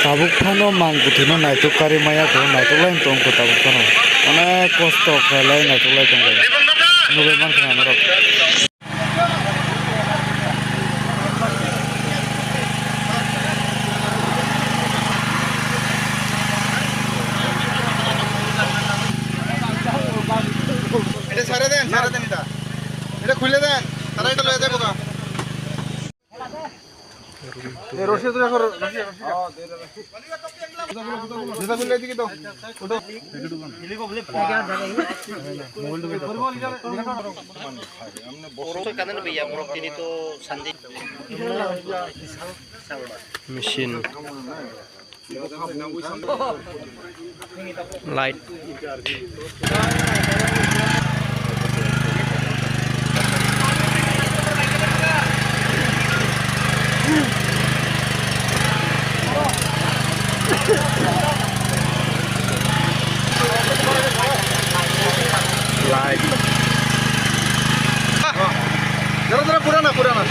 Tabuk phano mang buthino naituk kari maya ko naituk lain tong ko tabuk phano onek kosto khalai naituk lai tong lai nubai man khana narok এটা ছেড়ে দেন এটা খুলে দেন তারা এটা লয়ে যাবো গা এই রশি তো দেখো রশি যেটা খুলে দিকে দাও ওটা হেলিকপ্টার মোবাইল ঢুকে দাও हमने बोरो कादन भैया मोर तिनी तो संदीप machine light light जरा पुराना